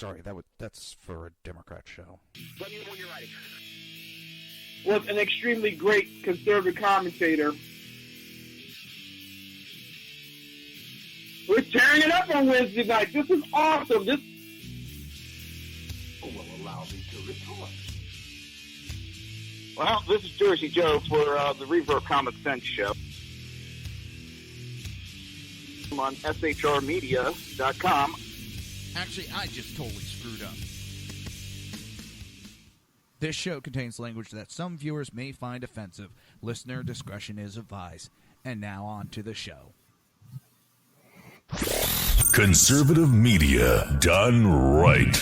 sorry, that's for a Democrat show. Let me know when you're ready. Was an extremely great conservative commentator. We're tearing it up on Wednesday night. This is awesome. This will allow me to retort. Well, this is Jersey Joe for the Reaver of Common Sense show. I'm on shrmedia.com. Actually, I just totally screwed up. This show contains language that some viewers may find offensive. Listener discretion is advised. And now on to the show. Conservative media done right.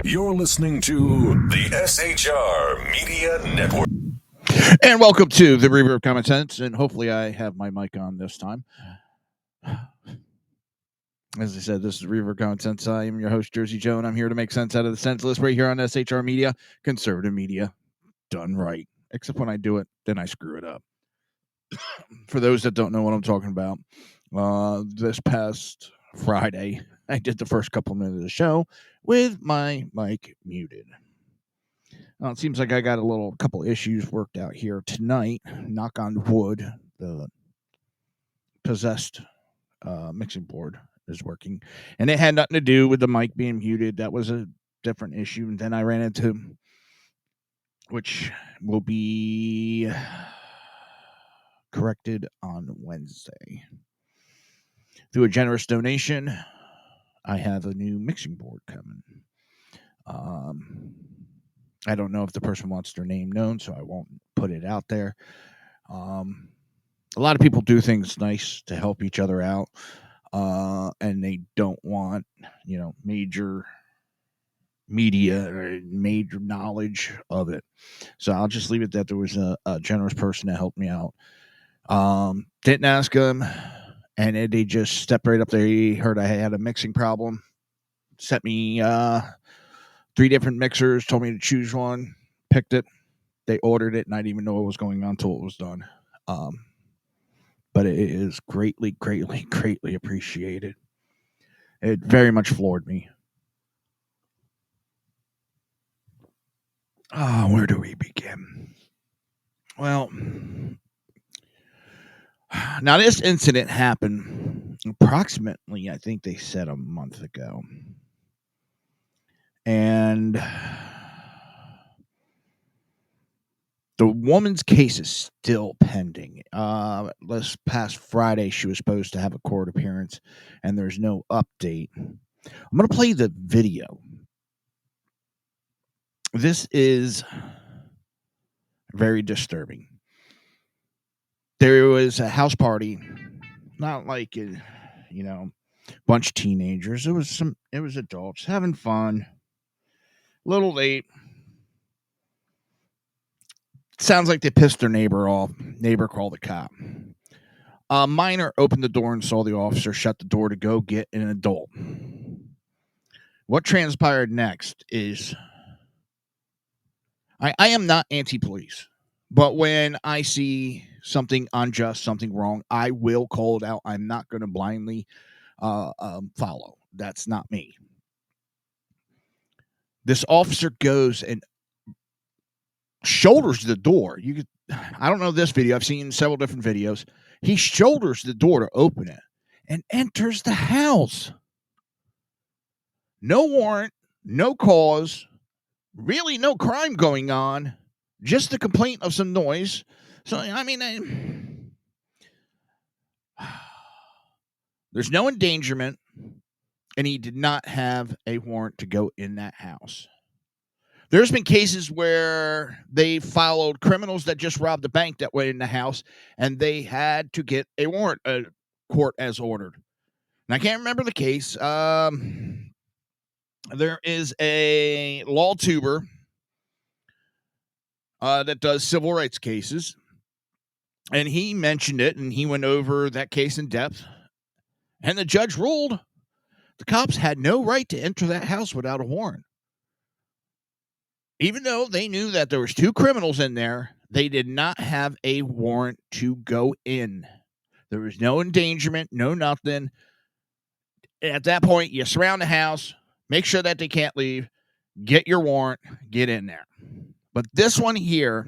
You're listening to the SHR Media Network. And welcome to the Reaver of Common Sense. And hopefully I have my mic on this time. As I said, this is Reaver of Common Sense. I am your host, Jersey Joe, and I'm here to make sense out of the senseless right here on SHR Media. Conservative media done right. Except when I do it, then I screw it up. For those that don't know what I'm talking about, this past Friday, I did the first couple minutes of the show with my mic muted. It seems like I got a couple issues worked out here tonight. Knock on wood, the possessed mixing board is working, and it had nothing to do with the mic being muted. That was a different issue. And then I ran into, which will be corrected on Wednesday. Through a generous donation, I have a new mixing board coming. I don't know if the person wants their name known, so I won't put it out there. A lot of people do things nice to help each other out, and they don't want, major media or major knowledge of it. So I'll just leave it that there was a generous person that helped me out. Didn't ask them, and they just stepped right up there. He heard I had a mixing problem, sent me 3 different mixers, told me to choose one, picked it. They ordered it, and I didn't even know what was going on until it was done. But it is greatly, greatly, greatly appreciated. It very much floored me. Where do we begin? Well, now this incident happened approximately, I think they said a month ago. And the woman's case is still pending. This past Friday, she was supposed to have a court appearance, and there's no update. I'm going to play the video. This is very disturbing. There was a house party, not like a bunch of teenagers. It was adults having fun. A little late. Sounds like they pissed their neighbor off. Neighbor called the cop. A minor opened the door and saw the officer shut the door to go get an adult. What transpired next is, I am not anti-police, but when I see something unjust, something wrong, I will call it out. I'm not going to blindly follow. That's not me. This officer goes and shoulders the door. I don't know this video. I've seen several different videos. He shoulders the door to open it and enters the house. No warrant, no cause, really no crime going on, just the complaint of some noise. So, there's no endangerment, and he did not have a warrant to go in that house. There's been cases where they followed criminals that just robbed a bank that went in the house, and they had to get a warrant, court as ordered. And I can't remember the case. There is a law tuber that does civil rights cases, and he mentioned it, and he went over that case in depth, and the judge ruled the cops had no right to enter that house without a warrant. Even though they knew that there was 2 criminals in there, they did not have a warrant to go in. There was no endangerment, no nothing. At that point, you surround the house, make sure that they can't leave, get your warrant, get in there. But this one here,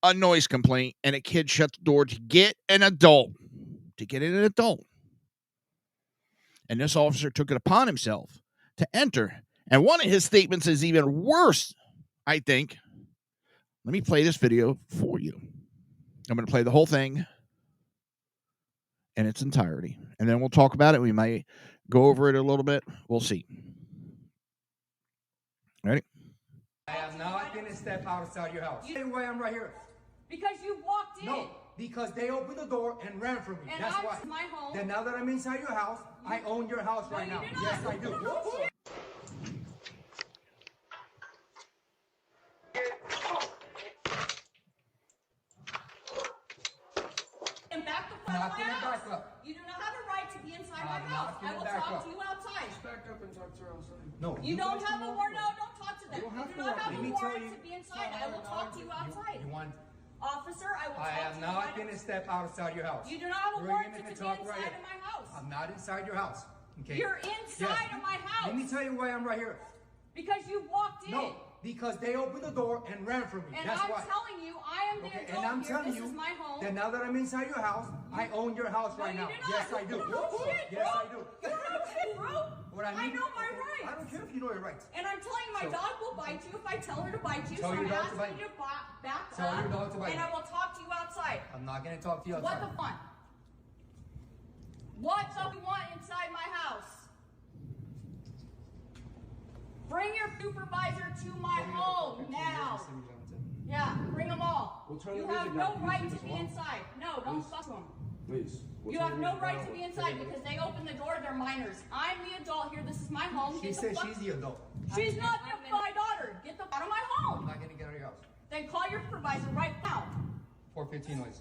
a noise complaint, and a kid shut the door to get an adult. And this officer took it upon himself to enter. And one of his statements is even worse, I think. Let me play this video for you. I'm going to play the whole thing in its entirety. And then we'll talk about it. We might go over it a little bit. We'll see. Ready? I am not going to step outside your house. Tell you why I'm right here. Because you walked in. No, because they opened the door and ran from me. And that's why. My home. Then now that I'm inside your house, I own your house right now. Yes, I do. And back the front of my house. You do not have a right to be inside my house. I will talk to you outside. Back up and talk to her outside. No. You don't have a warrant. No, don't talk to them. You do not have a warrant to be inside. I will talk to you outside. You want? Officer, I will talk to you. I am not going to step outside your house. You do not have a warrant to be inside of my house. I'm not inside your house. Okay. You're inside of my house. Let me tell you why I'm right here. Because you walked in. No, because they opened the door and ran from me. And that's I'm why. telling you, I am the adult and I'm here. telling This you is my home. that now that I'm inside your house, I own your house right now. Yes, I do. Yes, I do. What I mean? I know my rights. I don't care if you know your rights. And I'm telling you, my dog will bite you if I tell her to bite you. Tell so your I'm dog to asking bite you to back Tell up. your dog to bite and I will talk to you outside. I'm not going to talk to you outside. What the fun? What's up you want inside my house? Bring your supervisor to my home now. Yeah, bring them all. You have no right to be inside. No, don't fuck them. Please. You have no right to be inside because they opened the door. They're minors. I'm the adult here. This is my home. She says she's the adult. She's not my daughter. Get the out of my home. I'm not going to get out of your house. Then call your supervisor right now. 415 noise.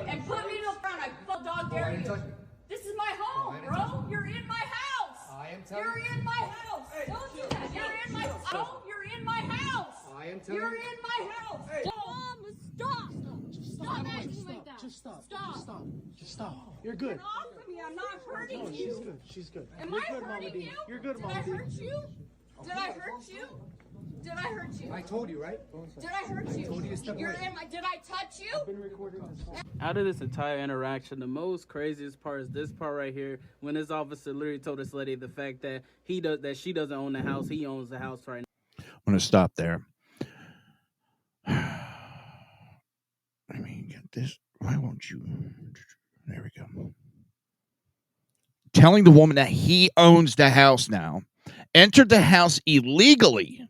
And put me to the front. I full dog dare you. Touch me. This is my home, bro. You're in my house. I am telling you. You're in my house. Don't do that. You're in my house. You're in my house. I am telling you. You're in my house. Mom, stop. Stop acting like that. Just stop. Stop. Just stop. Just stop. You're good. Get off of me. I'm not hurting No, you. she's good. She's good. Am You're I good, Mama hurting D. you? You're good, Mama D. Did I hurt you? Did I hurt you? Did I hurt you? I told you, right? Did I hurt you? I told you to step away. Did I touch you? I've been recording this whole Out of this entire interaction, the most craziest part is this part right here, when this officer literally told this lady the fact that she doesn't own the house, he owns the house right now. I'm going to stop there. I mean, get this. Why won't you? There we go. Telling the woman that he owns the house now, entered the house illegally.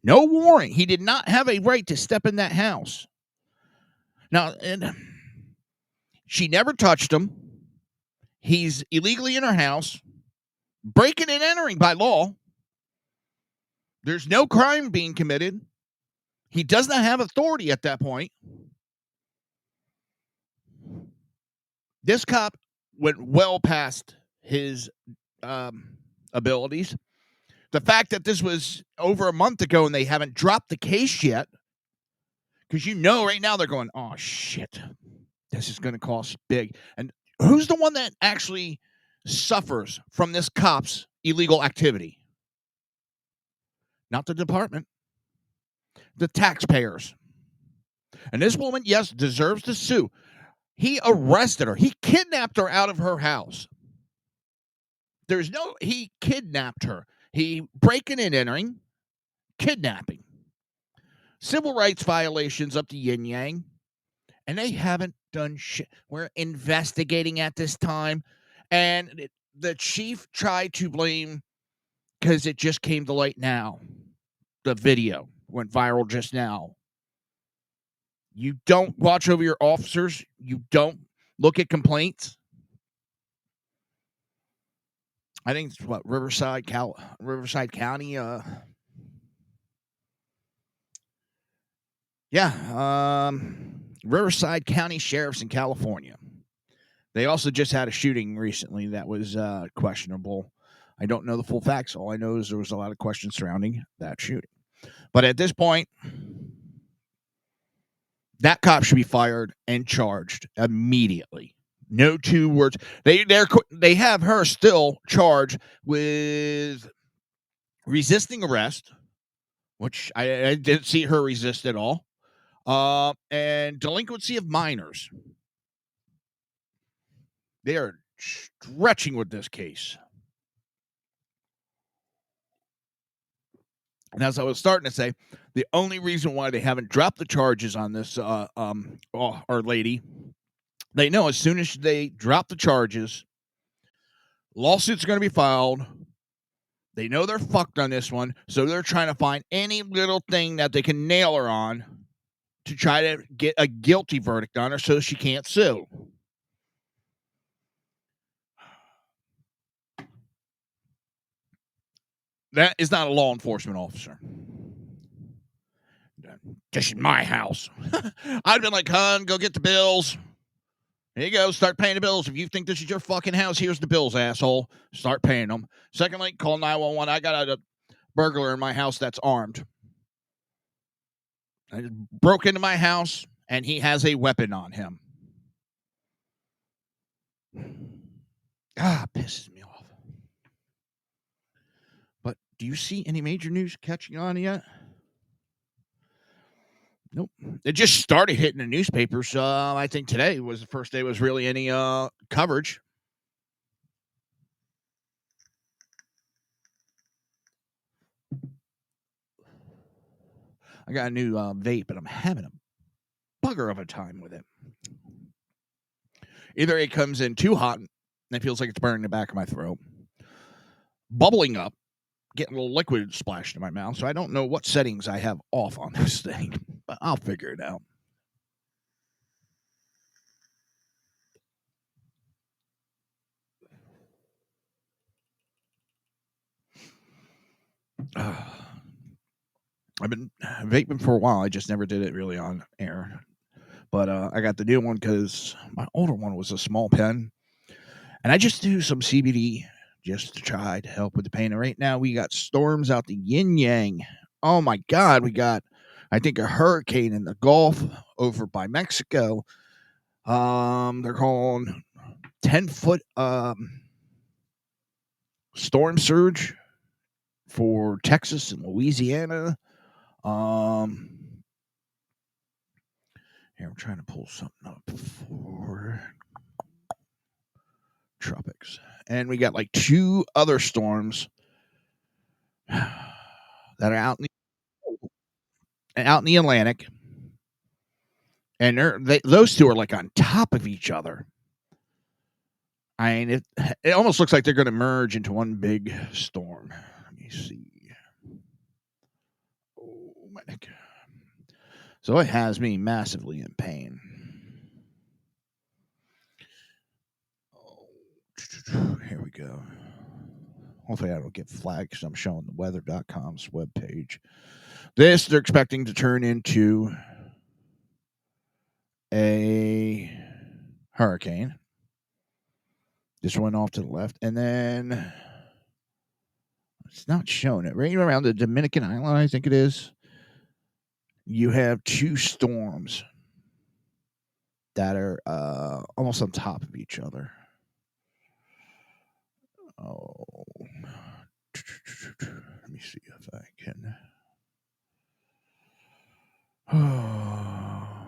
No warrant. He did not have a right to step in that house. Now, she never touched him. He's illegally in her house, breaking and entering by law. There's no crime being committed. He does not have authority at that point. This cop went well past his abilities. The fact that this was over a month ago and they haven't dropped the case yet, because right now they're going, oh, shit, this is going to cost big. And who's the one that actually suffers from this cop's illegal activity? Not the department. The taxpayers. And this woman, yes, deserves to sue. He arrested her. He kidnapped her out of her house. He kidnapped her. He breaking and entering, kidnapping. Civil rights violations up to yin yang. And they haven't done shit. We're investigating at this time. And the chief tried to blame, because it just came to light now. The video went viral just now. You don't watch over your officers. You don't look at complaints. I think it's Riverside County. Riverside County Sheriffs in California. They also just had a shooting recently that was questionable. I don't know the full facts. All I know is there was a lot of questions surrounding that shooting. But at this point, that cop should be fired and charged immediately. No two words. They have her still charged with resisting arrest, which I didn't see her resist at all, and delinquency of minors. They are stretching with this case. And as I was starting to say, the only reason why they haven't dropped the charges on this our lady, they know as soon as they drop the charges, lawsuits are going to be filed. They know they're fucked on this one, so they're trying to find any little thing that they can nail her on to try to get a guilty verdict on her so she can't sue. That is not a law enforcement officer. This is my house. I'd been like, hon, go get the bills. Here you go. Start paying the bills. If you think this is your fucking house, here's the bills, asshole. Start paying them. Secondly, call 911. I got a burglar in my house that's armed. I broke into my house, and he has a weapon on him. Pisses me off. But do you see any major news catching on yet? Nope. It just started hitting the newspapers. I think today was the first day was really any coverage. I got a new vape, and I'm having a bugger of a time with it. Either it comes in too hot, and it feels like it's burning the back of my throat, bubbling up, getting a little liquid splashed in my mouth, so I don't know what settings I have off on this thing, but I'll figure it out. I've been vaping for a while. I just never did it really on air. But I got the new one because my older one was a small pen. And I just do some CBD just to try to help with the pain. And right now we got storms out the yin yang. Oh my God. We got, I think, a hurricane in the Gulf over by Mexico. They're calling 10-foot storm surge for Texas and Louisiana. Here, I'm trying to pull something up for tropics. And we got like 2 other storms that are out in the Atlantic. And those 2 are like on top of each other. I mean, it almost looks like they're going to merge into one big storm. Let me see. Oh, my neck. So it has me massively in pain. Oh, here we go. Hopefully I don't get flagged because I'm showing the weather.com's webpage. This they're expecting to turn into a hurricane. This one off to the left. And then it's not showing it. Right around the Dominican Island, I think it is. You have 2 storms that are almost on top of each other. Oh, let me see if I can. Oh.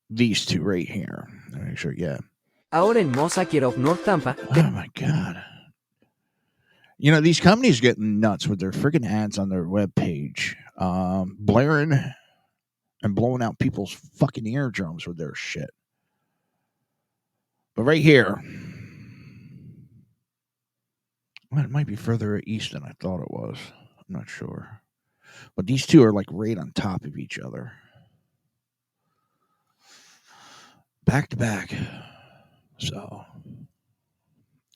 These 2 right here. Let me make sure, yeah. Ahora en Mossack of North Tampa. Oh my God. You know, these companies getting nuts with their freaking ads on their webpage, blaring and blowing out people's fucking eardrums with their shit. But right here, well, it might be further east than I thought it was. I'm not sure. But these 2 are like right on top of each other. Back to back. So,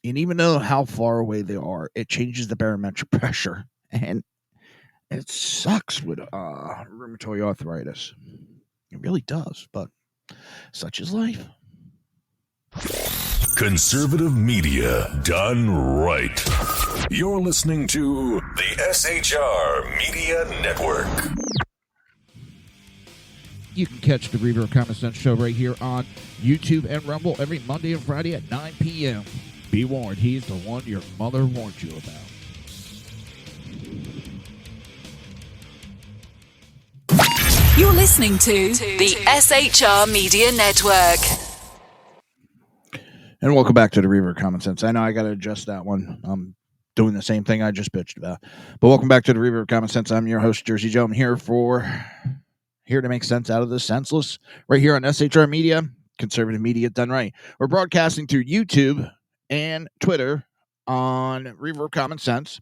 and even though how far away they are, it changes the barometric pressure. And it sucks with rheumatoid arthritis. It really does, but such is life. Conservative media done right. You're listening to the SHR Media Network. You can catch the Reaver of Common Sense show right here on YouTube and Rumble every Monday and Friday at 9 p.m. Be warned, he's the one your mother warned you about. You're listening to the SHR Media Network. And welcome back to the Reaver of Common Sense. I know I got to adjust that one. I'm doing the same thing I just bitched about. But welcome back to the Reaver of Common Sense. I'm your host, Jersey Joe. I'm here to make sense out of the senseless right here on SHR Media, conservative media done right. We're broadcasting through YouTube and Twitter on Reaver of Common Sense.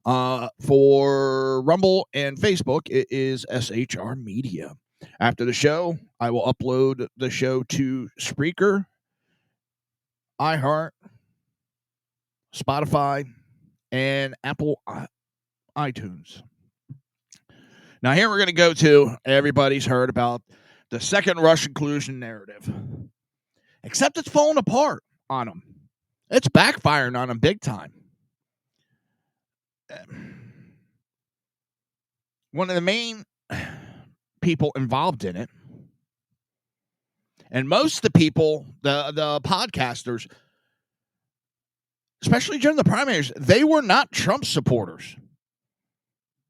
For Rumble and Facebook, it is SHR Media. After the show, I will upload the show to Spreaker, iHeart, Spotify, and Apple iTunes. Now, here we're going to go to, everybody's heard about the second Russian collusion narrative. Except it's falling apart on them. It's backfiring on them big time. One of the main people involved in it, and most of the people, the podcasters, especially during the primaries, they were not Trump supporters.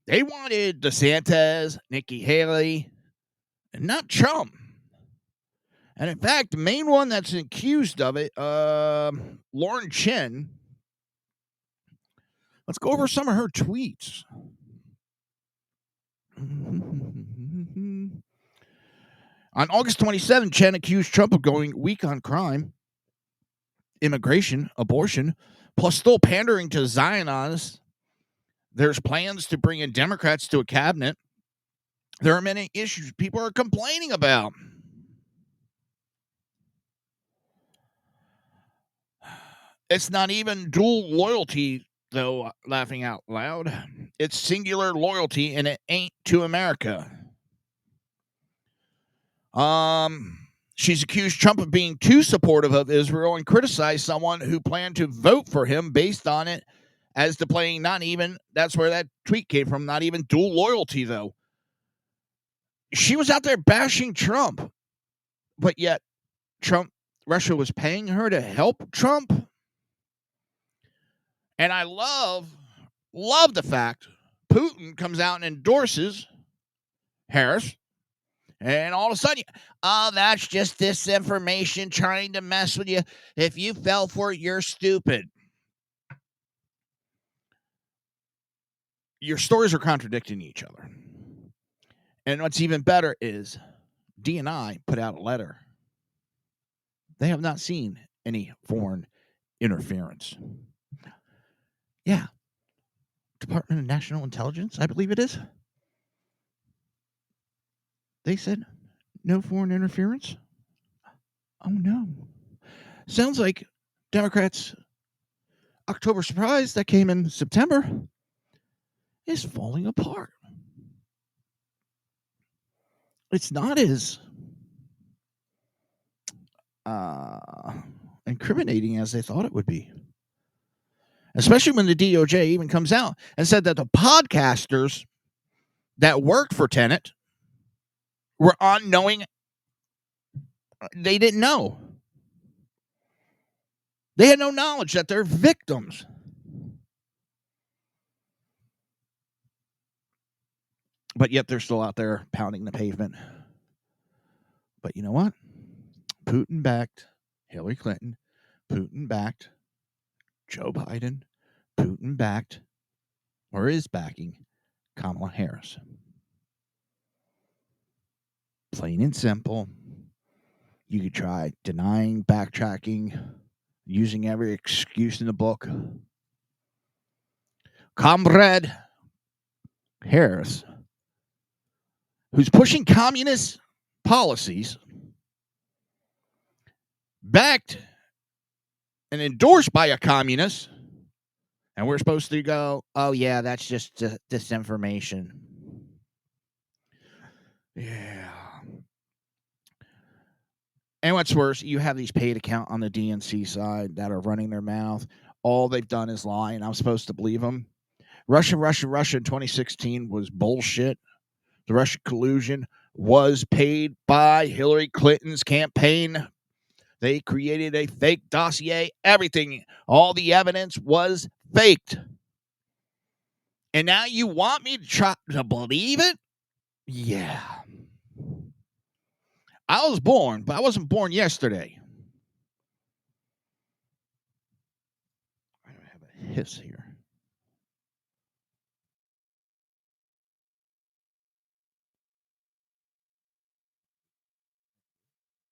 They wanted DeSantis, Nikki Haley, and not Trump. And in fact, the main one that's accused of it, Lauren Chin. Let's go over some of her tweets. On August 27, Chen accused Trump of going weak on crime, immigration, abortion, plus still pandering to Zionists. There's plans to bring in Democrats to a cabinet. There are many issues people are complaining about. It's not even dual loyalty, though, laughing out loud. It's singular loyalty, and it ain't to America. She's accused Trump of being too supportive of Israel and criticized someone who planned to vote for him based on it as to playing not even, that's where that tweet came from, not even dual loyalty, though. She was out there bashing Trump, but yet Russia was paying her to help Trump. And I love the fact Putin comes out and endorses Harris. And all of a sudden, oh, that's just disinformation trying to mess with you. If you fell for it, you're stupid. Your stories are contradicting each other. And what's even better is DNI put out a letter. They have not seen any foreign interference. Yeah. Department of National Intelligence, I believe it is. They said no foreign interference. Oh, no. Sounds like Democrats' October surprise that came in September is falling apart. It's not as incriminating as they thought it would be. Especially when the DOJ even comes out and said that the podcasters that worked for Tenet were unknowing. They didn't know. They had no knowledge that they're victims. But yet they're still out there pounding the pavement. But you know what? Putin backed Hillary Clinton. Putin backed Joe Biden. Putin backed, or is backing, Kamala Harris. Plain and simple. You could try denying, backtracking, using every excuse in the book. Comrade Harris, who's pushing communist policies, backed and endorsed by a communist, and we're supposed to go, oh, yeah, that's just disinformation. Yeah. And what's worse, you have these paid account on the DNC side that are running their mouth. All they've done is lie, and I'm supposed to believe them. Russia in 2016 was bullshit. The Russian collusion was paid by Hillary Clinton's campaign. They created a fake dossier. Everything, all the evidence was faked. And now you want me to try to believe it? Yeah. I was born, but I wasn't born yesterday. I have a hiss here.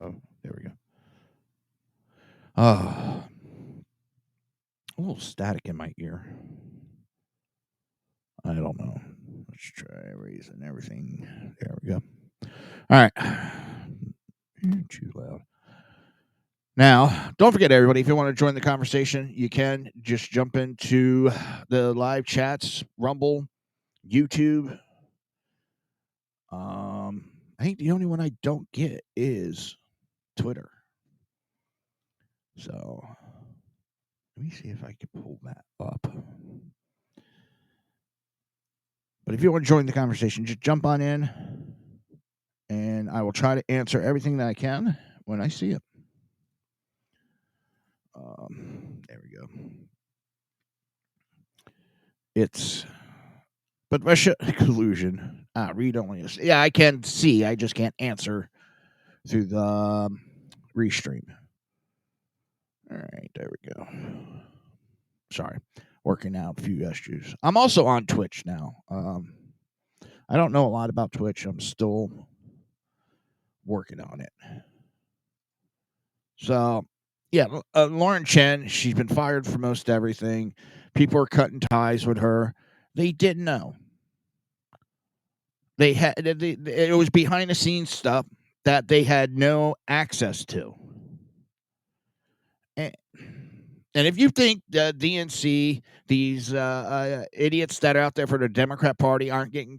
Oh, there we go. A little static in my ear. I don't know. Let's try raising everything. There we go. All right. Too loud. Now, don't forget, everybody, if you want to join the conversation, you can just jump into the live chats, Rumble, YouTube. I think the only one I don't get is Twitter. So let me see if I can pull that up. But if you want to join the conversation, just jump on in, and I will try to answer everything that I can when I see it. There we go. But Russia collusion. Read only. Yeah, I can see. I just can't answer through the restream. All right, there we go. Sorry, working out a few issues. I'm also on Twitch now. I don't know a lot about Twitch. I'm still working on it. So, yeah, Lauren Chen, she's been fired for most everything. People are cutting ties with her. They didn't know. It was behind the scenes stuff that they had no access to. And if you think the DNC, these idiots that are out there for the Democrat Party aren't getting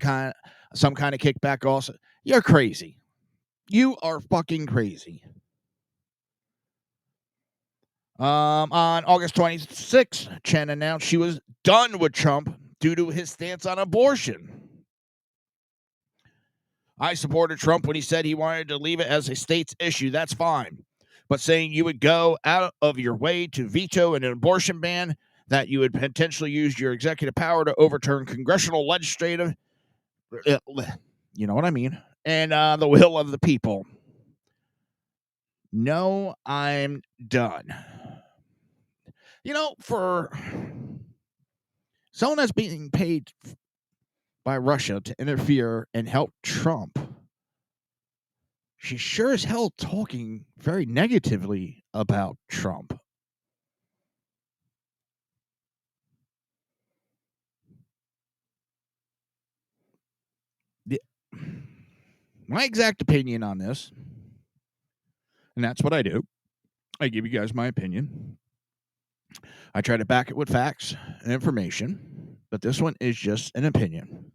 some kind of kickback also, you're crazy. You are fucking crazy. On August 26th, Chen announced she was done with Trump due to his stance on abortion. I supported Trump when he said he wanted to leave it as a state's issue. That's fine. But saying you would go out of your way to veto an abortion ban, that you would potentially use your executive power to overturn congressional legislative, you know what I mean, and the will of the people. No, I'm done. You know, for someone that's being paid by Russia to interfere and help Trump, she's sure as hell talking very negatively about Trump. My exact opinion on this, and that's what I do, I give you guys my opinion. I try to back it with facts and information, but this one is just an opinion.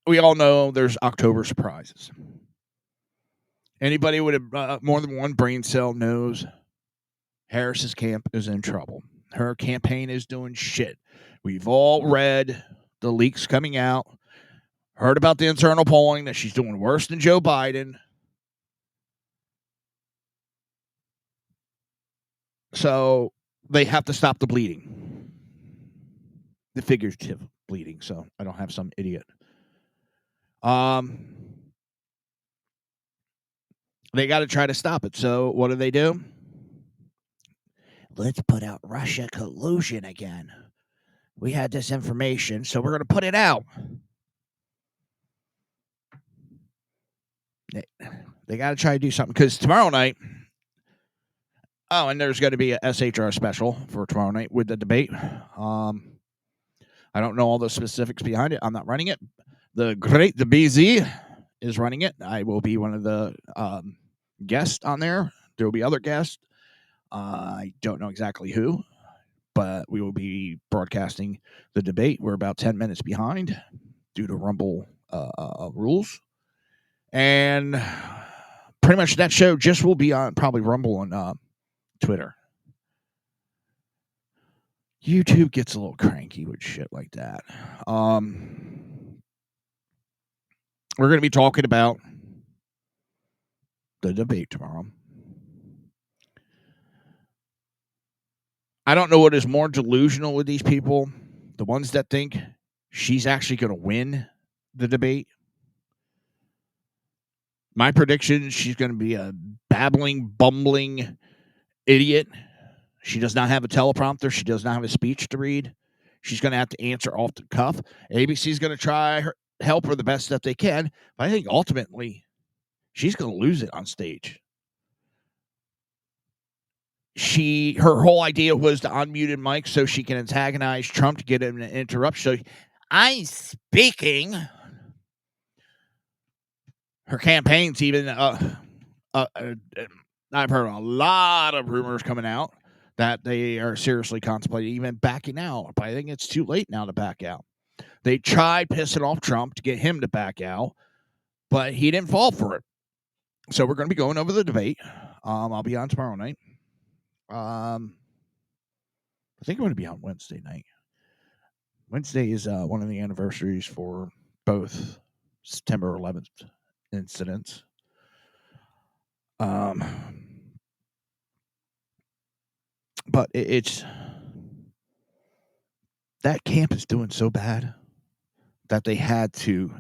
We all know there's October surprises. Anybody with more than one brain cell knows Harris's camp is in trouble. Her campaign is doing shit. We've all read the leaks coming out, heard about the internal polling that she's doing worse than Joe Biden. So they have to stop the bleeding. The figurative bleeding, so I don't have some idiot. They got to try to stop it. So what do? Let's put out Russia collusion again. We had this information, so we're going to put it out. They got to try to do something, because tomorrow night, and there's going to be a SHR special for tomorrow night with the debate. I don't know all the specifics behind it. I'm not running it. The BZ is running it. I will be one of the guests on there. There will be other guests. I don't know exactly who, but we will be broadcasting the debate. We're about 10 minutes behind due to Rumble rules. And pretty much that show just will be on probably Rumble and Twitter. YouTube gets a little cranky with shit like that. we're going to be talking about the debate tomorrow. I don't know what is more delusional with these people. The ones that think she's actually going to win the debate. My prediction, she's going to be a babbling, bumbling idiot. She does not have a teleprompter. She does not have a speech to read. She's going to have to answer off the cuff. ABC's going to try help her the best that they can. But I think ultimately, she's going to lose it on stage. Her whole idea was to unmute mic so she can antagonize Trump to get him to interrupt. So I'm speaking. Her campaign's even, I've heard a lot of rumors coming out that they are seriously contemplating even backing out. But I think it's too late now to back out. They tried pissing off Trump to get him to back out, but he didn't fall for it. So we're going to be going over the debate. I'll be on tomorrow night. I think I'm going to be on Wednesday night. Wednesday is one of the anniversaries for both September 11th incidents. But it's that camp is doing so bad that they had to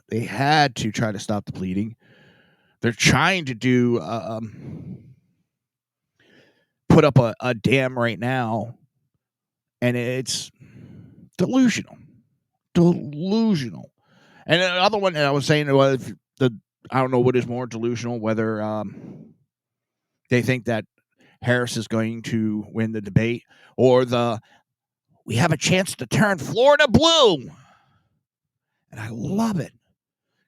try to stop the bleeding. They're trying to do put up a dam right now, and it's delusional. And the other one that I was saying was I don't know what is more delusional, whether they think that Harris is going to win the debate or we have a chance to turn Florida blue. And I love it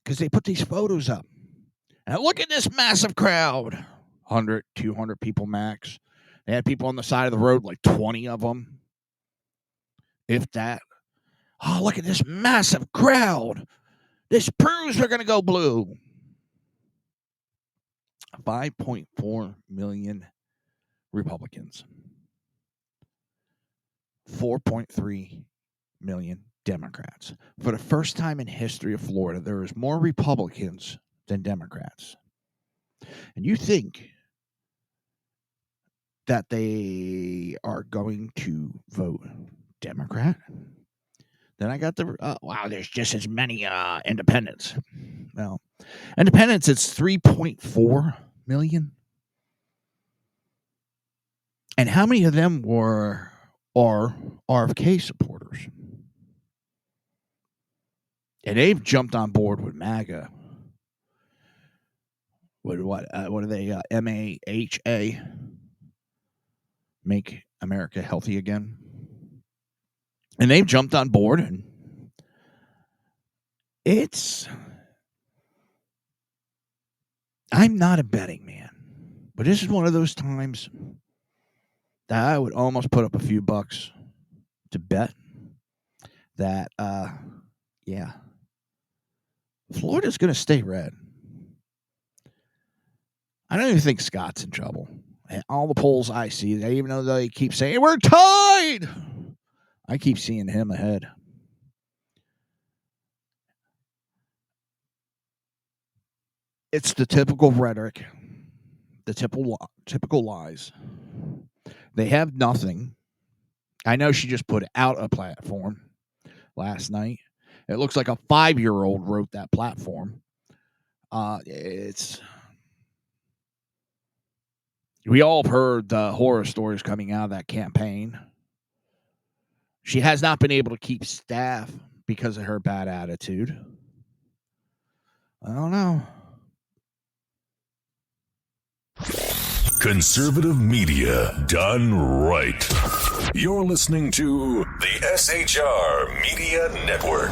because they put these photos up. And look at this massive crowd. 100, 200 people max. They had people on the side of the road, like 20 of them. If that. Oh, look at this massive crowd. This proves they're going to go blue. 5.4 million Republicans. 4.3 million Democrats. For the first time in history of Florida, there is more Republicans than Democrats. And you think that they are going to vote Democrat? Then I got there's just as many independents. Well, independents, it's 3.4 million. And how many of them are RFK supporters? And they've jumped on board with MAGA. What are they? MAHA. Make America Healthy Again. And they've jumped on board, and I'm not a betting man, but this is one of those times that I would almost put up a few bucks to bet that, Florida's going to stay red. I don't even think Scott's in trouble. And all the polls I see, even though they keep saying, we're tied, I keep seeing him ahead. It's the typical rhetoric, the typical lies. They have nothing. I know she just put out a platform last night. It looks like a 5-year-old wrote that platform. We all have heard the horror stories coming out of that campaign. She has not been able to keep staff because of her bad attitude. I don't know. Conservative media done right. You're listening to the SHR Media Network.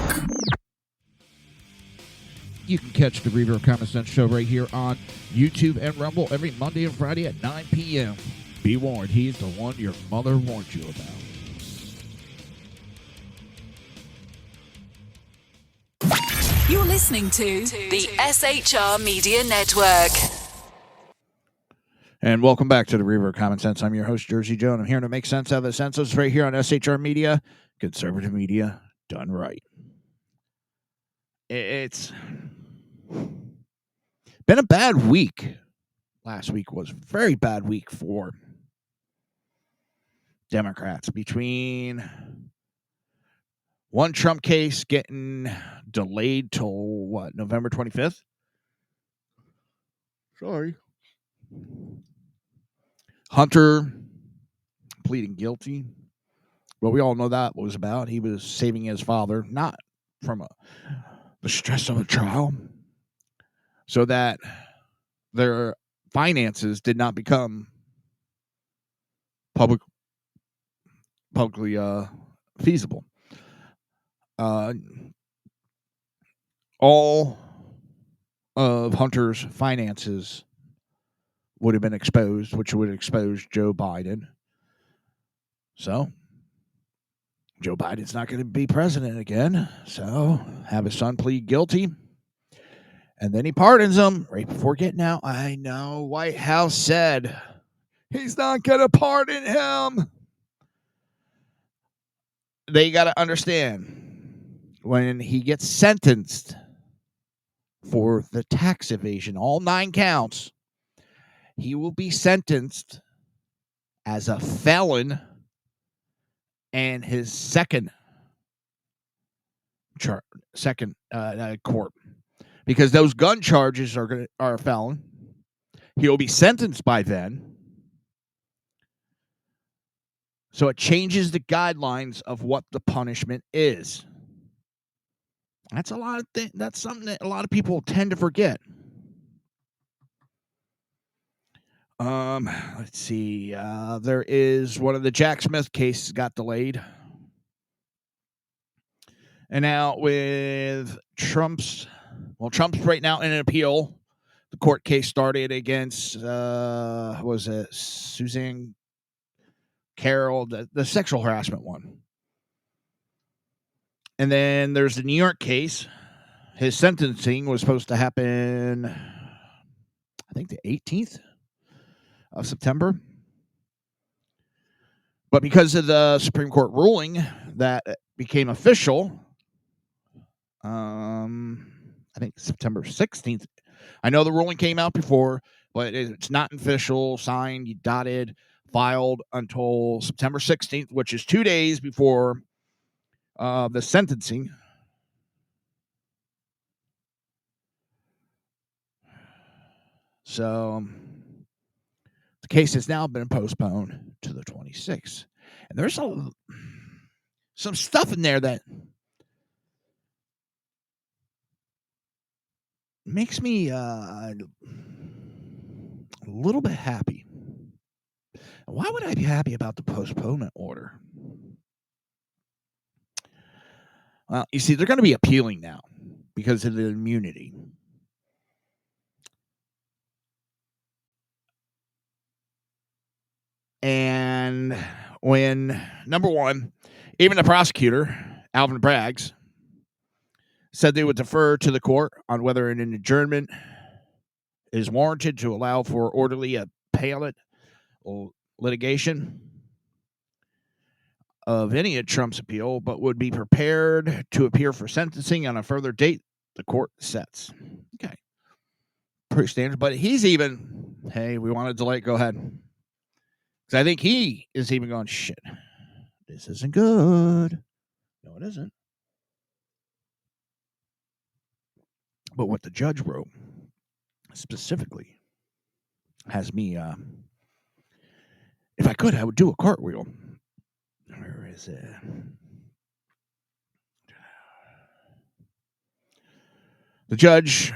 You can catch the Reaver of Common Sense show right here on YouTube and Rumble every Monday and Friday at 9 p.m. Be warned, he's the one your mother warned you about. You're listening to the SHR Media Network. And welcome back to the Reaver of Common Sense. I'm your host, Jersey Joe, and I'm here to make sense out of the senseless right here on SHR Media. Conservative media done right. Been a bad week. Last week was a very bad week for Democrats, between one Trump case getting delayed till what, November 25th? Sorry. Hunter pleading guilty. Well, we all know that was about. He was saving his father, not from the stress of a trial, so that their finances did not become publicly feasible. All of Hunter's finances would have been exposed, which would expose Joe Biden. So Joe Biden's not going to be president again. So have his son plead guilty. And then he pardons him right before getting out. I know. White House said he's not going to pardon him. They got to understand, when he gets sentenced for the tax evasion, all 9 counts, he will be sentenced as a felon, and his second court, because those gun charges are a felon. He'll be sentenced by then. So it changes the guidelines of what the punishment is. That's a lot of things. That's something that a lot of people tend to forget. Let's see. There is one of the Jack Smith cases got delayed. And now with Trump's right now in an appeal. The court case started against, was it Suzanne Carroll, the sexual harassment one. And then there's the New York case. His sentencing was supposed to happen, I think, the 18th of September. But because of the Supreme Court ruling that became official, I think September 16th. I know the ruling came out before, but it's not official, signed, dotted, filed until September 16th, which is 2 days before the sentencing. So the case has now been postponed to the 26th. And there's some stuff in there that makes me a little bit happy. Why would I be happy about the postponement order? Well, you see, they're going to be appealing now because of the immunity. And when, number one, even the prosecutor, Alvin Braggs, said they would defer to the court on whether an adjournment is warranted to allow for orderly appellate litigation of any of Trump's appeal, but would be prepared to appear for sentencing on a further date the court sets. Okay. Pretty standard, but he's even, hey, we want to delay it, go ahead. Because I think he is even going, shit, this isn't good. No, it isn't. But what the judge wrote specifically has me, if I could, I would do a cartwheel. Where is it? The judge,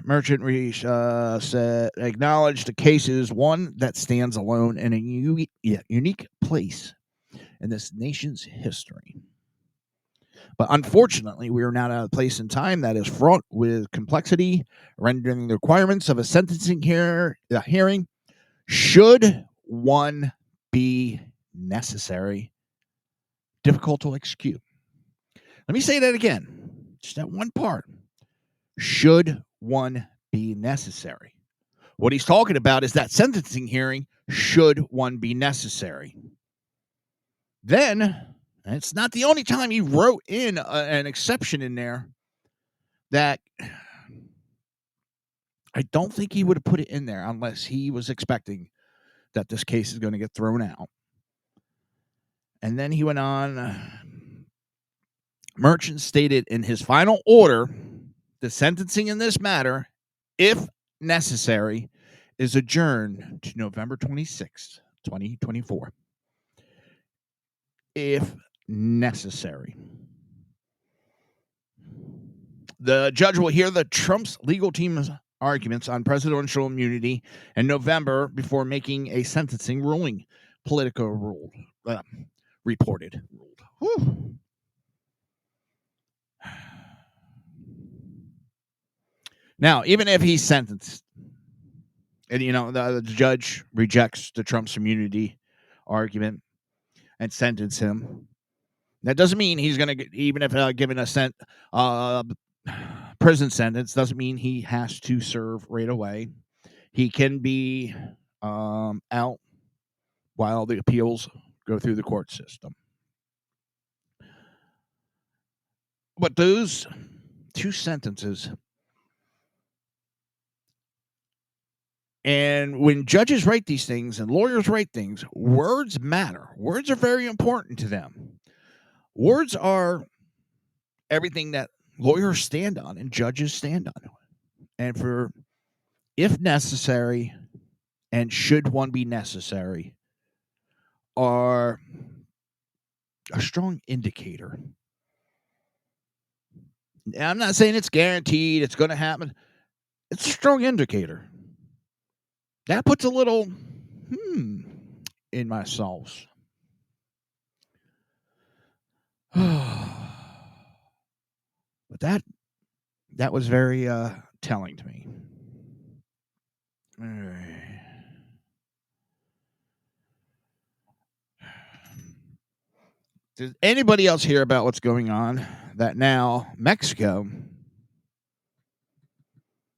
Merchant Reese, said, acknowledged the case is one that stands alone in a unique place in this nation's history. But unfortunately, we are now at a place in time that is fraught with complexity, rendering the requirements of a sentencing hearing, should one be necessary, difficult to execute. Let me say that again, just that one part. Should one be necessary? What he's talking about is that sentencing hearing, should one be necessary. Then, and it's not the only time he wrote in an exception in there that I don't think he would have put it in there unless he was expecting that this case is going to get thrown out. And then he went on. Merchant stated in his final order, the sentencing in this matter, if necessary, is adjourned to November 26th, 2024. If necessary. The judge will hear the Trump's legal team's arguments on presidential immunity in November before making a sentencing ruling. Politico reported. Whew. Now, even if he's sentenced, and the judge rejects the Trump's immunity argument and sentence him, that doesn't mean he's going to get, even if given a prison sentence, doesn't mean he has to serve right away. He can be out while the appeals go through the court system. But those two sentences, and when judges write these things and lawyers write things, words matter. Words are very important to them. Words are everything that lawyers stand on and judges stand on. And for, if necessary, and should one be necessary, are a strong indicator. Now, I'm not saying it's guaranteed, it's going to happen. It's a strong indicator. That puts a little in my sauce. But that was very telling to me. Does anybody else hear about what's going on? That now Mexico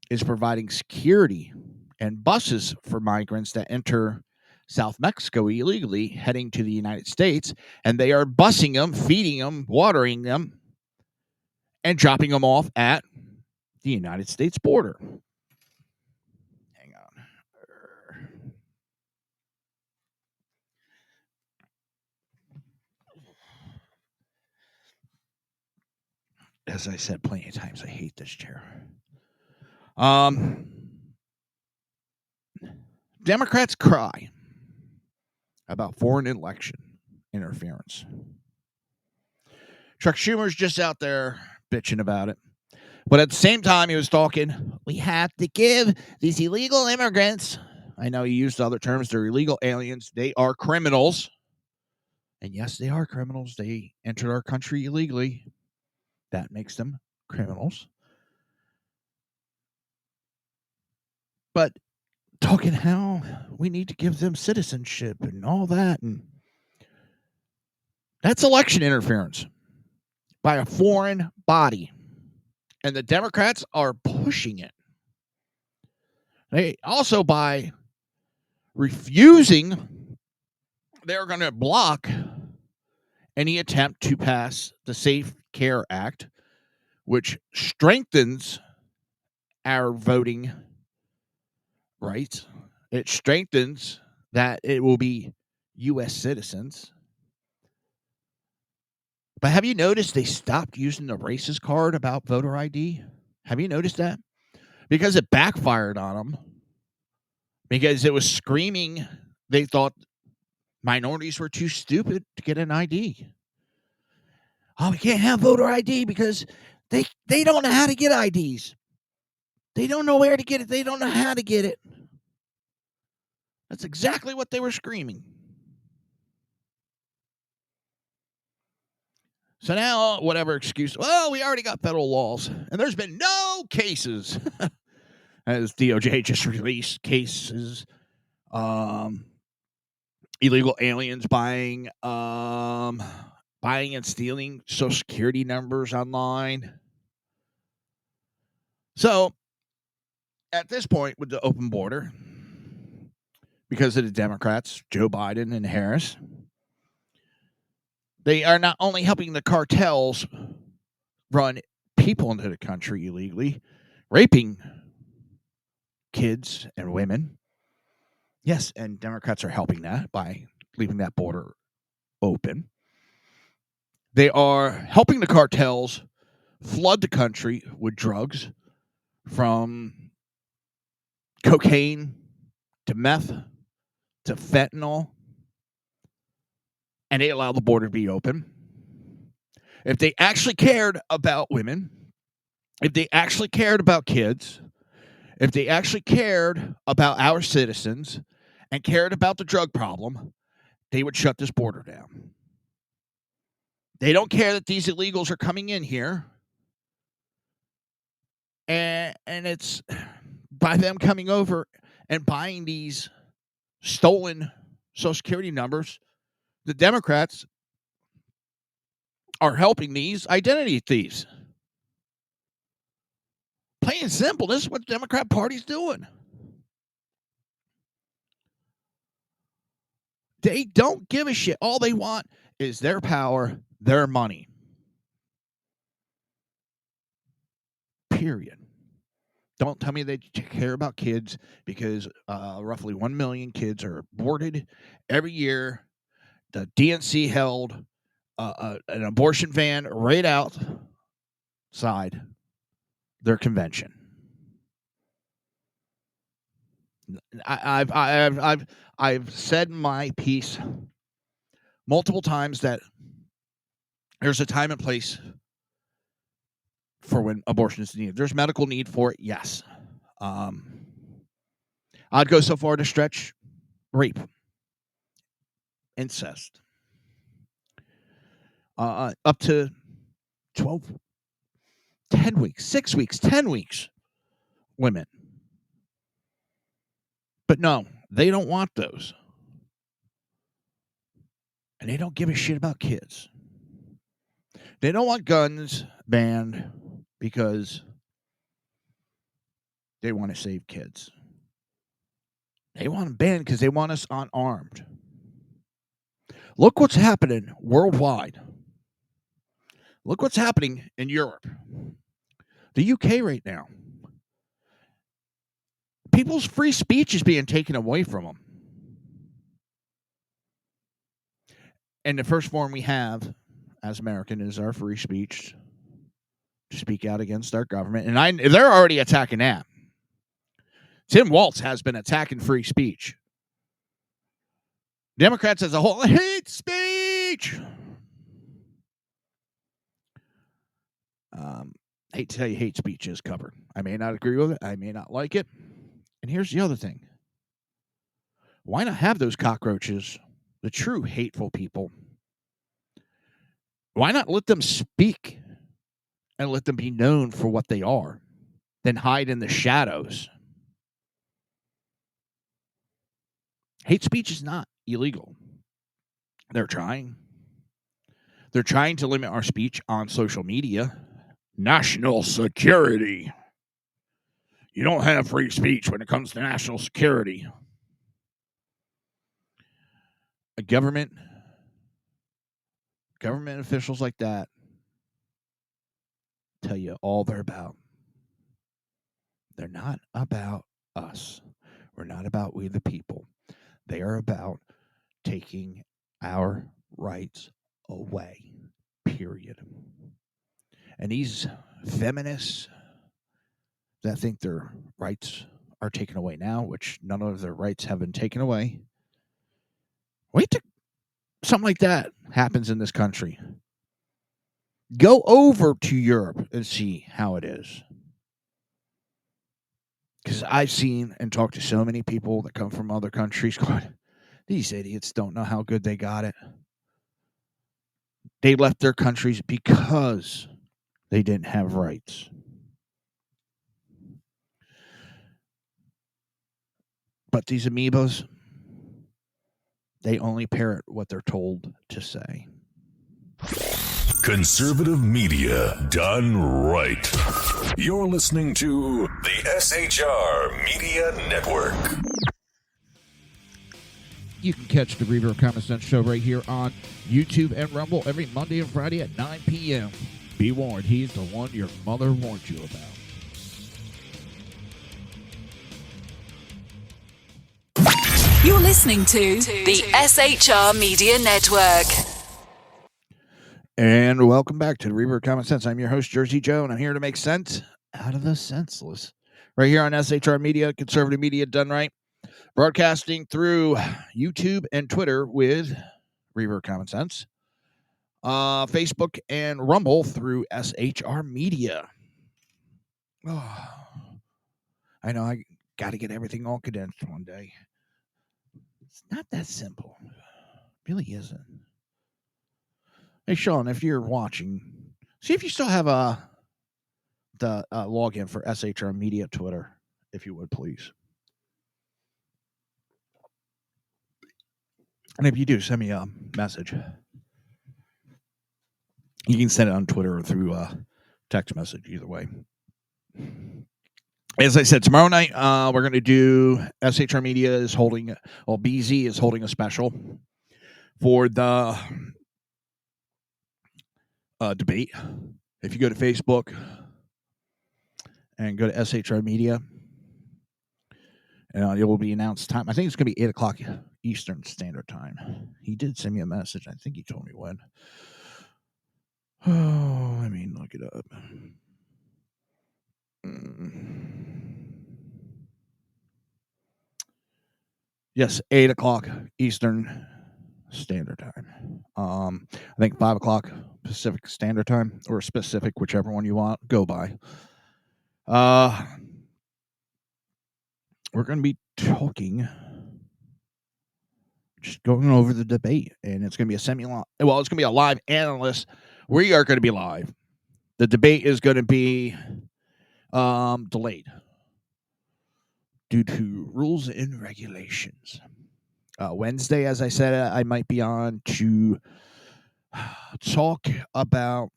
is providing security and buses for migrants that enter South Mexico illegally, heading to the United States, and they are busing them, feeding them, watering them, and dropping them off at the United States border. Hang on. As I said plenty of times, I hate this chair. Democrats cry about foreign election interference. Chuck Schumer's just out there bitching about it. But at the same time, he was talking, we have to give these illegal immigrants, I know he used other terms, they're illegal aliens, they are criminals. And yes, they are criminals. They entered our country illegally. That makes them criminals. But talking how we need to give them citizenship and all that, and that's election interference by a foreign body. And the Democrats are pushing it. They also, by refusing, they're going to block any attempt to pass the Safe Care Act, which strengthens our voting rights. It strengthens that it will be U.S. citizens. But have you noticed they stopped using the racist card about voter ID? Have you noticed that? Because it backfired on them. Because it was screaming, they thought minorities were too stupid to get an ID. Oh, we can't have voter ID because they don't know how to get IDs. They don't know where to get it. They don't know how to get it. That's exactly what they were screaming. So now, whatever excuse, well, we already got federal laws, and there's been no cases, as DOJ just released cases, illegal aliens buying and stealing Social Security numbers online. So, at this point, with the open border, because of the Democrats, Joe Biden and Harris, they are not only helping the cartels run people into the country illegally, raping kids and women. Yes, and Democrats are helping that by leaving that border open. They are helping the cartels flood the country with drugs, from cocaine to meth to fentanyl, and they allow the border to be open. If they actually cared about women, if they actually cared about kids, if they actually cared about our citizens and cared about the drug problem, they would shut this border down. They don't care that these illegals are coming in here. And it's by them coming over and buying these stolen Social Security numbers, the Democrats are helping these identity thieves. Plain and simple, this is what the Democrat Party's doing. They don't give a shit. All they want is their power, their money. Period. Don't tell me they care about kids, because roughly 1 million kids are aborted every year. The DNC held an abortion van right outside their convention. I've said my piece multiple times that there's a time and place for when abortion is needed. There's medical need for it, yes. I'd go so far to stretch rape, incest, up to 12, 10 weeks, 6 weeks, 10 weeks, women. But no, they don't want those. And they don't give a shit about kids. They don't want guns banned because they want to save kids. They want them banned because they want us unarmed. Look what's happening worldwide. Look what's happening in Europe. The UK right now. People's free speech is being taken away from them. And the first form we have as American is our free speech to speak out against our government. And they're already attacking that. Tim Walz has been attacking free speech. Democrats as a whole hate speech. Hate to tell you, hate speech is covered. I may not agree with it. I may not like it. And here's the other thing. Why not have those cockroaches, the true hateful people? Why not let them speak and let them be known for what they are, then hide in the shadows? Hate speech is not illegal. They're trying. They're trying to limit our speech on social media. National security. You don't have free speech when it comes to national security. A government officials like that tell you all they're about. They're not about us. We're not about we the people. They are about taking our rights away. Period. And these feminists that think their rights are taken away now, which none of their rights have been taken away. Wait till something like that happens in this country. Go over to Europe and see how it is. Because I've seen and talked to so many people that come from other countries going, these idiots don't know how good they got it. They left their countries because they didn't have rights. But these amoebas, they only parrot what they're told to say. Conservative media done right. You're listening to the SHR Media Network. You can catch the Reaver of Common Sense show right here on YouTube and Rumble every Monday and Friday at 9 p.m. Be warned, he's the one your mother warned you about. You're listening to the SHR Media Network. And welcome back to the Reaver of Common Sense. I'm your host, Jersey Joe, and I'm here to make sense out of the senseless. Right here on SHR Media, conservative media done right. Broadcasting through YouTube and Twitter with Reaver of Common Sense. Facebook and Rumble through SHR Media. Oh, I know I got to get everything all condensed one day. It's not that simple. It really isn't. Hey, Sean, if you're watching, see if you still have the login for SHR Media Twitter, if you would, please. And if you do, send me a message. You can send it on Twitter or through text message, either way. As I said, tomorrow night, we're going to do SHR Media is holding, well, BZ is holding a special for the debate. If you go to Facebook and go to SHR Media, it will be announced time. I think it's going to be 8 o'clock Eastern Standard Time. He did send me a message. I think he told me when. Oh, let me look it up. Yes, 8 o'clock Eastern Standard Time. I think 5 o'clock Pacific Standard Time, or specific, whichever one you want, go by. We're going to be talking, just going over the debate, and it's going to be it's going to be a live analyst. We are going to be live. The debate is going to be delayed due to rules and regulations. Wednesday, as I said, I might be on to talk about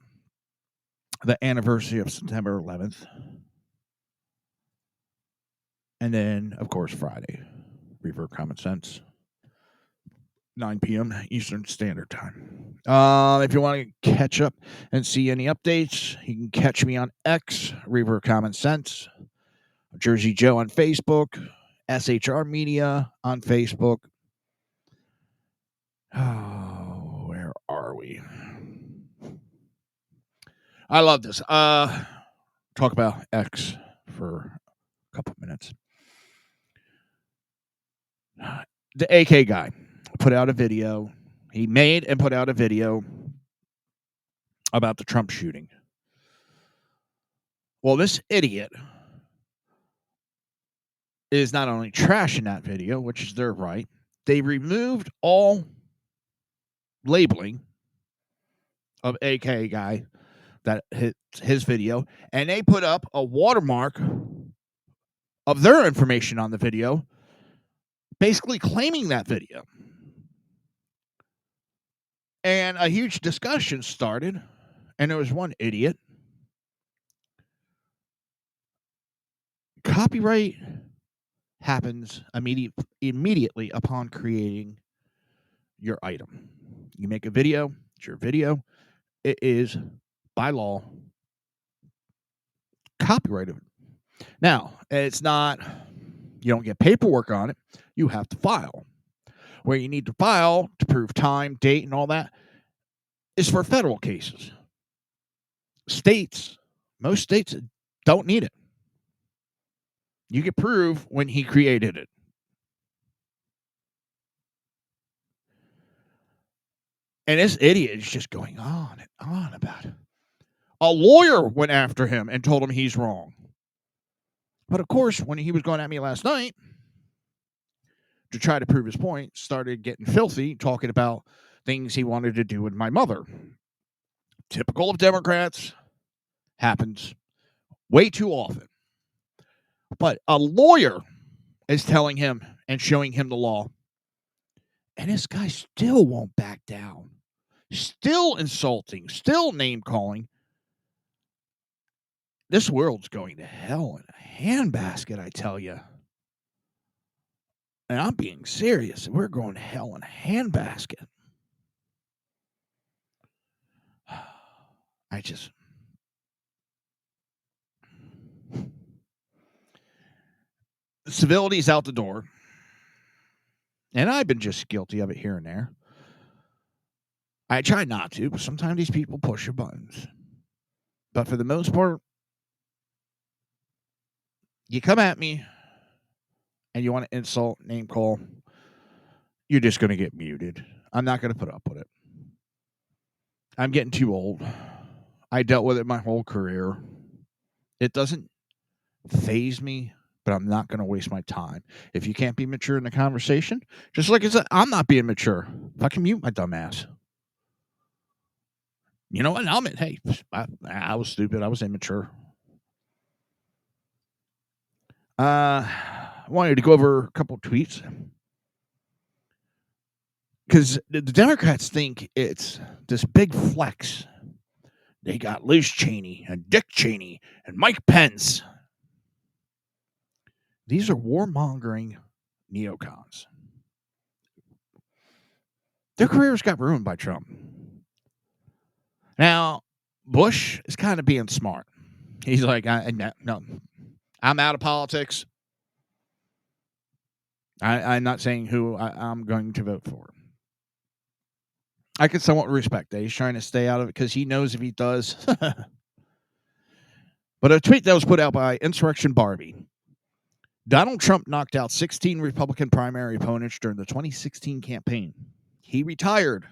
the anniversary of September 11th. And then, of course, Friday, Reaver of Common Sense, 9 p.m. Eastern Standard Time. If you want to catch up and see any updates, you can catch me on X, Reaver of Common Sense, Jersey Joe on Facebook, SHR Media on Facebook. Oh, where are we? I love this. Talk about X for a couple minutes. The AK guy put out a video. He made and put out a video about the Trump shooting. Well, this idiot is not only trashing that video, which is their right, they removed all labeling of AK guy that hit his video, and they put up a watermark of their information on the video, basically claiming that video. And a huge discussion started, and there was one idiot. Copyright happens immediately upon creating your item. You make a video, it's your video. It is, by law, copyrighted. Now, it's not, you don't get paperwork on it. You have to file. Where you need to file to prove time, date, and all that is for federal cases. Most states don't need it. You can prove when he created it. And this idiot is just going on and on about it. A lawyer went after him and told him he's wrong. But of course, when he was going at me last night to try to prove his point, started getting filthy, talking about things he wanted to do with my mother. Typical of Democrats, happens way too often. But a lawyer is telling him and showing him the law. And this guy still won't back down. Still insulting, still name-calling. This world's going to hell in a handbasket, I tell you. And I'm being serious. We're going to hell in a handbasket. Civility's out the door. And I've been just guilty of it here and there. I try not to, but sometimes these people push your buttons. But for the most part, you come at me and you want to insult, name call, you're just going to get muted. I'm not going to put up with it. I'm getting too old. I dealt with it my whole career. It doesn't faze me, but I'm not going to waste my time. If you can't be mature in the conversation, just like I said, I'm not being mature. Fucking mute my dumb ass. You know what? Hey, I was stupid. I was immature. I wanted to go over a couple of tweets. Because the Democrats think it's this big flex. They got Liz Cheney and Dick Cheney and Mike Pence. These are warmongering neocons. Their careers got ruined by Trump. Now, Bush is kind of being smart. He's like, no, I'm out of politics. I'm not saying who I'm going to vote for. I can somewhat respect that. He's trying to stay out of it because he knows if he does. But a tweet that was put out by Insurrection Barbie. Donald Trump knocked out 16 Republican primary opponents during the 2016 campaign. He retired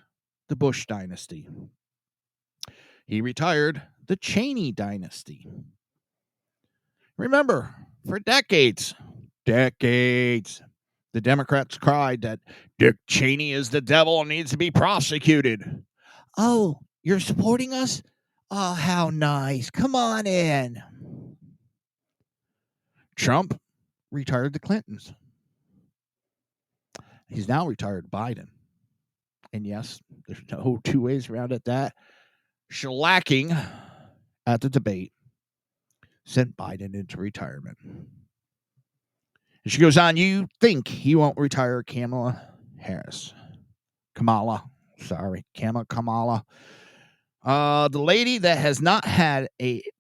the Bush dynasty. He retired the Cheney dynasty. Remember, for decades, the Democrats cried that Dick Cheney is the devil and needs to be prosecuted. Oh, you're supporting us? Oh, how nice. Come on in. Trump retired the Clintons. He's now retired Biden. And yes, there's no two ways around it. That shellacking at the debate sent Biden into retirement. And she goes on, you think he won't retire Kamala. The lady that has not had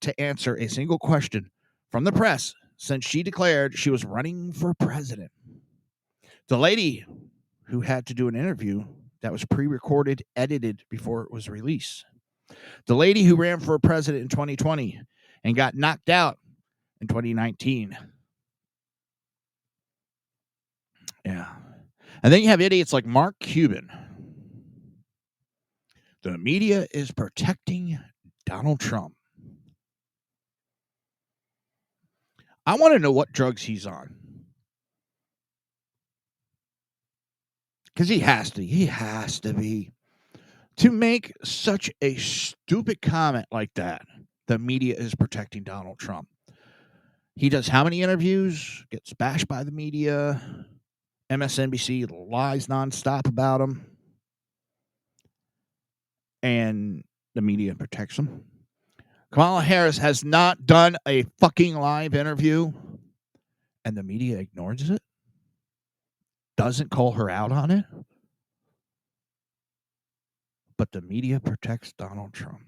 to answer a single question from the press since she declared she was running for president. The lady who had to do an interview that was pre-recorded, edited before it was released. The lady who ran for president in 2020 and got knocked out in 2019. Yeah. And then you have idiots like Mark Cuban. The media is protecting Donald Trump. I want to know what drugs he's on. Because he has to be. To make such a stupid comment like that, the media is protecting Donald Trump. He does how many interviews? Gets bashed by the media. MSNBC lies nonstop about him. And the media protects him. Kamala Harris has not done a fucking live interview. And the media ignores it. Doesn't call her out on it. But the media protects Donald Trump.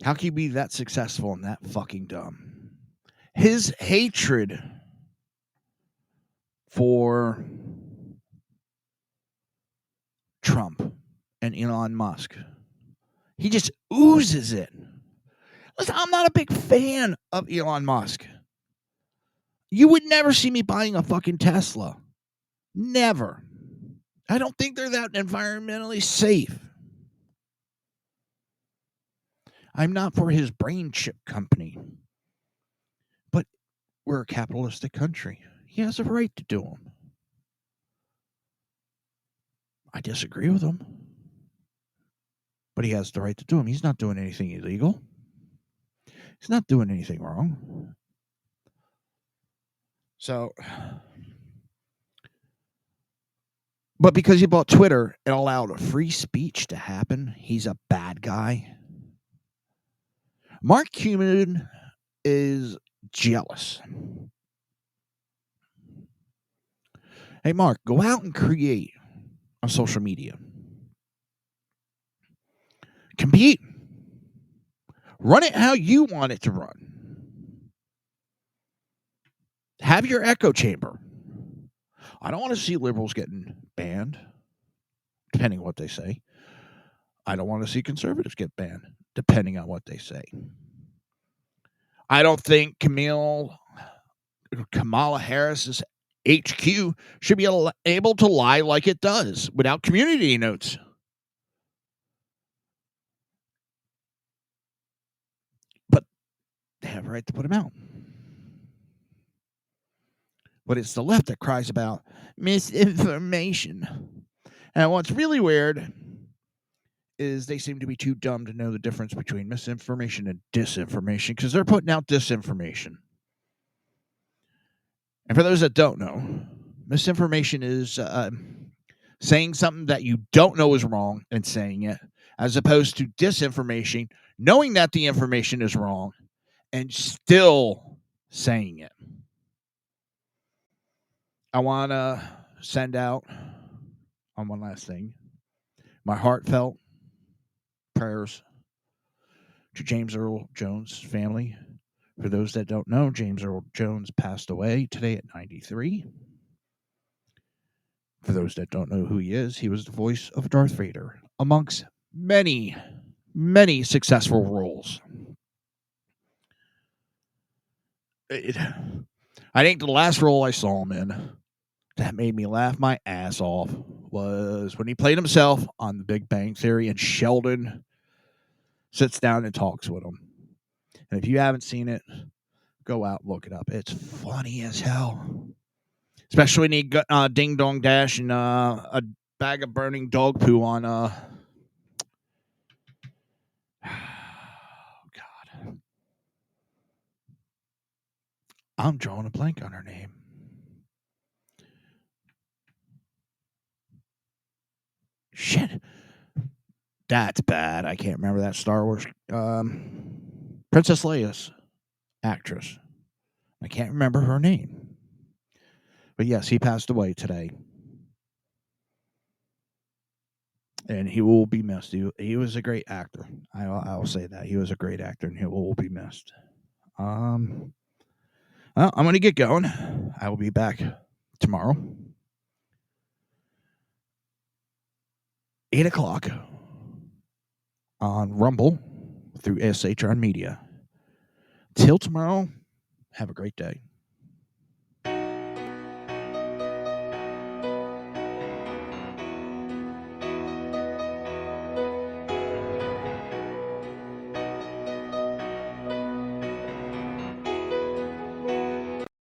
How can you be that successful and that fucking dumb? His hatred for Trump and Elon Musk, he just oozes it. Listen, I'm not a big fan of Elon Musk. You would never see me buying a fucking Tesla. Never. I don't think they're that environmentally safe. I'm not for his brain chip company. But we're a capitalistic country. He has a right to do them. I disagree with him. But he has the right to do them. He's not doing anything illegal. He's not doing anything wrong. So, but because he bought Twitter and allowed free speech to happen, he's a bad guy. Mark Cuban is jealous. Hey, Mark, go out and create on social media. Compete. Run it how you want it to run. Have your echo chamber. I don't want to see liberals getting banned, depending on what they say. I don't want to see conservatives get banned, depending on what they say. I don't think Kamala Harris's HQ should be able to lie like it does without community notes. But they have a right to put them out. But it's the left that cries about misinformation. And what's really weird is they seem to be too dumb to know the difference between misinformation and disinformation because they're putting out disinformation. And for those that don't know, misinformation is saying something that you don't know is wrong and saying it, as opposed to disinformation, knowing that the information is wrong and still saying it. I want to send out, on one last thing, my heartfelt prayers to James Earl Jones' family. For those that don't know, James Earl Jones passed away today at 93. For those that don't know who he was the voice of Darth Vader, amongst many, many successful roles. I think the last role I saw him in that made me laugh my ass off was when he played himself on The Big Bang Theory and Sheldon sits down and talks with him. And if you haven't seen it, go out, look it up. It's funny as hell. Especially when he got Ding Dong Dash and a bag of burning dog poo on God. I'm drawing a blank on her name. Shit. That's bad. I can't remember that Star Wars. Princess Leia's actress. I can't remember her name. But yes, he passed away today. And he will be missed. He was a great actor. I will say that. He was a great actor, and he will be missed. Well, I'm going to get going. I will be back tomorrow. 8 o'clock on Rumble through SHR Media. Till tomorrow, have a great day.